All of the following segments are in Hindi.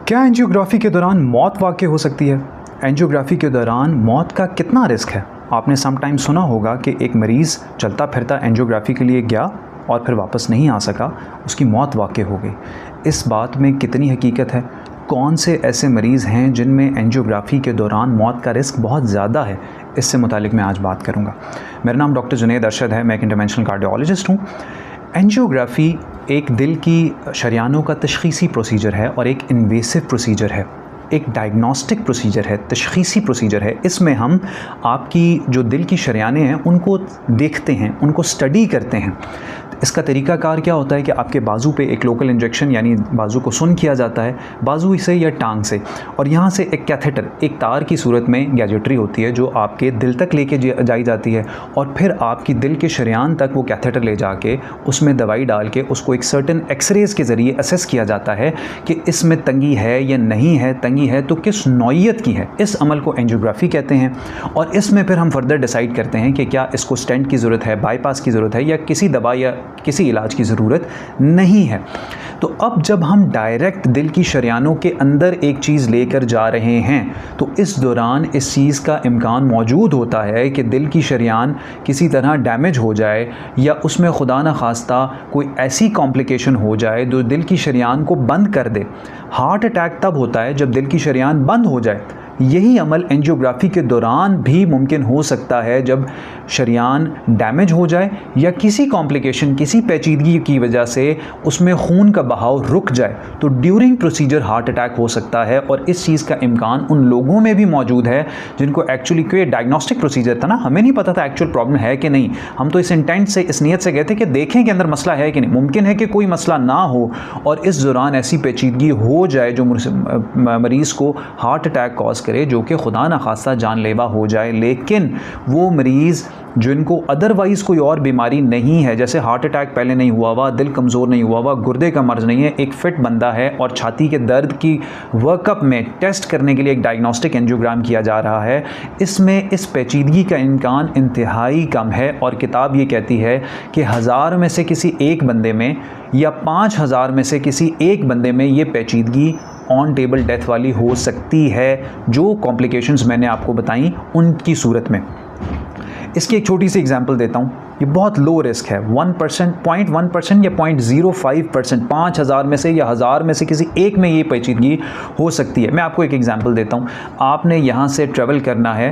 क्या एंजियोग्राफी के दौरान मौत वाक़ई हो सकती है? एंजियोग्राफी के दौरान मौत का कितना रिस्क है? आपने समटाइम सुना होगा कि एक मरीज़ चलता फिरता एंजियोग्राफी के लिए गया और फिर वापस नहीं आ सका, उसकी मौत वाक़ई हो गई। इस बात में कितनी हकीकत है? कौन से ऐसे मरीज़ हैं जिनमें एंजियोग्राफी के दौरान मौत का रिस्क बहुत ज़्यादा है? इससे मुतालिक मैं आज बात करूँगा। मेरा नाम डॉक्टर जुनैद अरशद है, मैं एक इंटरवेंशनल कार्डियोलॉजिस्ट हूँ। एंजियोग्राफी एक दिल की शरियानों का तशख़ीसी प्रोसीजर है और एक इन्वेसिव प्रोसीजर है, एक डायग्नोस्टिक प्रोसीजर है, तशख़ीसी प्रोसीजर है। इसमें हम आपकी जो दिल की शरियानें हैं उनको देखते हैं, उनको स्टडी करते हैं। इसका तरीक़ाकार क्या होता है कि आपके बाजू पे एक लोकल इंजेक्शन यानी बाजू को सुन किया जाता है, बाजू से या टांग से, और यहाँ से एक कैथेटर, एक तार की सूरत में गैजेट्री होती है जो आपके दिल तक लेके जाई जाती है और फिर आपकी दिल के शरियान तक वो कैथेटर ले जाके उसमें दवाई डाल के उसको एक सर्टन एक्सरेज़ के ज़रिए असेस किया जाता है कि इसमें तंगी है या नहीं है, तंगी है तो किस नौइयत की है। इस अमल को एंजियोग्राफी कहते हैं और इसमें फिर हम फर्दर डिसाइड करते हैं कि क्या इसको स्टेंट की ज़रूरत है, बाईपास की ज़रूरत है या किसी दवा या किसी इलाज की ज़रूरत नहीं है। तो अब जब हम डायरेक्ट दिल की शरियानों के अंदर एक चीज़ लेकर जा रहे हैं तो इस दौरान इस चीज़ का इम्कान मौजूद होता है कि दिल की शरियान किसी तरह डैमेज हो जाए या उसमें खुदा न खास्ता कोई ऐसी कॉम्प्लिकेशन हो जाए जो दिल की शरियान को बंद कर दे। हार्ट अटैक तब होता है जब दिल की शरियान बंद हो जाए। यही अमल एंजियोग्राफी के दौरान भी मुमकिन हो सकता है जब शरियान डैमेज हो जाए या किसी कॉम्प्लिकेशन, किसी पेचीदगी की वजह से उसमें खून का बहाव रुक जाए तो ड्यूरिंग प्रोसीजर हार्ट अटैक हो सकता है। और इस चीज़ का इम्कान उन लोगों में भी मौजूद है जिनको एक्चुअली कोई डायग्नोस्टिक प्रोसीजर था ना, हमें नहीं पता था एक्चुअल प्रॉब्लम है कि नहीं, हम तो इस इंटेंट से, इस नीयत से गए थे कि देखें कि अंदर मसला है कि नहीं। मुमकिन है कि कोई मसला ना हो और इस दौरान ऐसी पेचीदगी हो जाए जो मरीज़ को हार्ट अटैक कॉज करे जो कि खुदा न खास्ता जानलेवा हो जाए। लेकिन वो मरीज़ जिनको अदरवाइज़ कोई और बीमारी नहीं है, जैसे हार्ट अटैक पहले नहीं हुआ हुआ, दिल कमज़ोर नहीं हुआ हुआ, गुर्दे का मर्ज़ नहीं है, एक फ़िट बंदा है और छाती के दर्द की वर्कअप में टेस्ट करने के लिए एक डायग्नोस्टिक एंजियोग्राम किया जा रहा है, इसमें इस पेचीदगी का इम्कान इंतहाई कम है। और किताब ये कहती है कि 1000 में से किसी एक बंदे में या 5000 में से किसी एक बंदे में ये पेचीदगी ऑन टेबल डेथ वाली हो सकती है, जो कॉम्प्लिकेशंस मैंने आपको बताई उनकी सूरत में। इसकी एक छोटी सी एग्जांपल देता हूँ। ये बहुत लो रिस्क है, 1%, 0.1% या 0.05%, 5000 में से या 1000 में से किसी एक में ये पेचीदगी हो सकती है। मैं आपको एक एग्जांपल देता हूँ। आपने यहाँ से ट्रैवल करना है,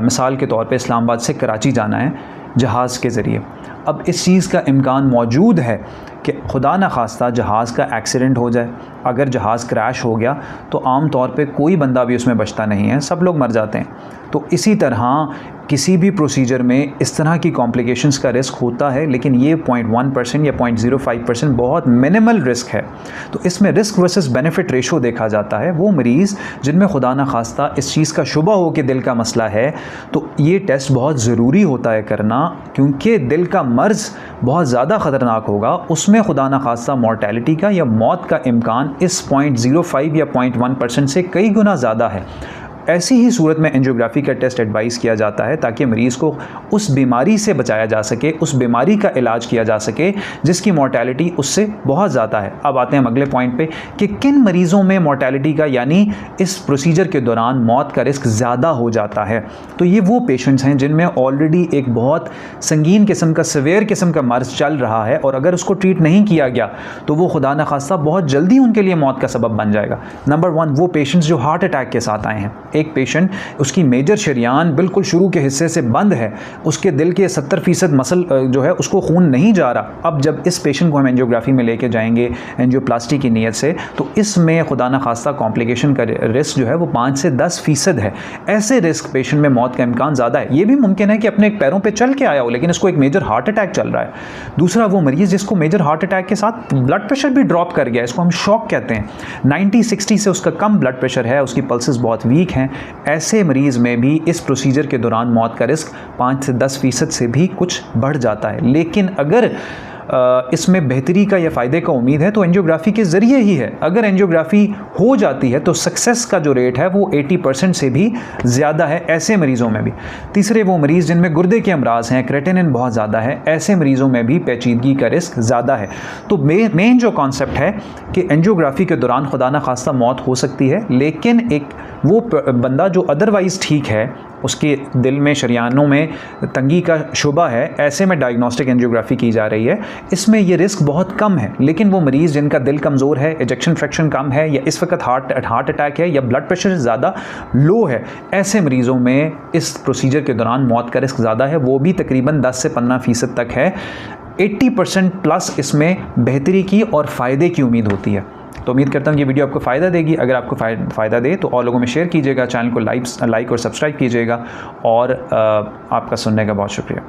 मिसाल के तौर पे इस्लामाबाद से कराची जाना है जहाज़ के ज़रिए। अब इस चीज़ का इम्कान मौजूद है कि खुदा न खास्ता जहाज़ का एक्सीडेंट हो जाए। अगर जहाज़ क्रैश हो गया तो आम तौर पे कोई बंदा भी उसमें बचता नहीं है, सब लोग मर जाते हैं। तो इसी तरह किसी भी प्रोसीजर में इस तरह की कॉम्प्लिकेशंस का रिस्क होता है, लेकिन ये 0.1% या 0.05% बहुत मिनिमल रिस्क है। तो इसमें रिस्क वर्सेस बेनिफिट रेशो देखा जाता है। वो मरीज़ जिनमें खुदा न खास्ता इस चीज़ का शुबा हो कि दिल का मसला है तो ये टेस्ट बहुत ज़रूरी होता है करना, क्योंकि दिल का मर्ज़ बहुत ज़्यादा ख़तरनाक होगा, उसमें खुदा न खास्ता मॉर्टेलिटी का या मौत का इम्कान इस 0.05 या 0.1% से कई गुना ज़्यादा है। ऐसी ही सूरत में एंजियोग्राफी का टेस्ट एडवाइस किया जाता है ताकि मरीज़ को उस बीमारी से बचाया जा सके, उस बीमारी का इलाज किया जा सके जिसकी मॉर्टेलिटी उससे बहुत ज़्यादा है। अब आते हैं हम अगले पॉइंट पे कि किन मरीज़ों में मॉर्टेलिटी का यानी इस प्रोसीजर के दौरान मौत का रिस्क ज़्यादा हो जाता है। तो ये वो पेशेंट्स हैं जिनमें ऑलरेडी एक बहुत संगीन किस्म का, सीवियर किस्म का मर्ज़ चल रहा है और अगर उसको ट्रीट नहीं किया गया तो वो खुदा न खास्ता बहुत जल्दी उनके लिए मौत का सबब बन जाएगा। नंबर 1, वो पेशेंट्स जो हार्ट अटैक के साथ आए हैं। एक पेशेंट, उसकी मेजर शरियान बिल्कुल शुरू के हिस्से से बंद है, उसके दिल के 70% मसल जो है उसको खून नहीं जा रहा। अब जब इस पेशेंट को हम एंजियोग्राफी में लेके जाएंगे एंजियोप्लास्टी की नीयत से तो इसमें खुदा न खास्ता कॉम्प्लिकेशन का रिस्क जो है वो 5 से 10% है। ऐसे रिस्क पेशेंट में मौत का इम्कान ज़्यादा है। ये भी मुमकिन है कि अपने पैरों पर चल के आया हो लेकिन इसको एक मेजर हार्ट अटैक चल रहा है। दूसरा, वो मरीज़ जिसको मेजर हार्ट अटैक के साथ ब्लड प्रेशर भी ड्रॉप कर गया, इसको हम शॉक कहते हैं। 90-60 से उसका कम ब्लड प्रेशर है, उसकी पल्सेस बहुत वीक हैं। ऐसे मरीज़ में भी इस प्रोसीजर के दौरान मौत का रिस्क 5 से 10% से भी कुछ बढ़ जाता है। लेकिन अगर इसमें बेहतरी का या फ़ायदे का उम्मीद है तो एंजियोग्राफी के ज़रिए ही है। अगर एंजियोग्राफी हो जाती है तो सक्सेस का जो रेट है वो 80% से भी ज़्यादा है ऐसे मरीज़ों में भी। तीसरे वो मरीज़ जिनमें गुर्दे के अमराज हैं, क्रेटिनिन बहुत ज़्यादा है, ऐसे मरीज़ों में भी पेचीदगी का रिस्क ज़्यादा है। तो मेन जो कॉन्सेप्ट है कि एंजियोग्राफी के दौरान खुदा न खास्ता मौत हो सकती है, लेकिन एक वो बंदा जो अदरवाइज़ ठीक है, उसके दिल में शरियानों में तंगी का शुबा है, ऐसे में डायग्नोस्टिक एंजियोग्राफी की जा रही है, इसमें ये रिस्क बहुत कम है। लेकिन वो मरीज़ जिनका दिल कमज़ोर है, इजेक्शन फ्रैक्शन कम है, या इस वक्त हार्ट अटैक है, या ब्लड प्रेशर ज़्यादा लो है, ऐसे मरीज़ों में इस प्रोसीजर के दौरान मौत का रिस्क ज़्यादा है। वो भी तकरीबन 10 से 15% तक है। 80% प्लस इसमें बेहतरी की और फ़ायदे की उम्मीद होती है। तो उम्मीद करता हूँ ये वीडियो आपको फ़ायदा देगी। अगर आपको फ़ायदा दे तो और लोगों में शेयर कीजिएगा, चैनल को लाइक और सब्सक्राइब कीजिएगा, और आपका सुनने का बहुत शुक्रिया।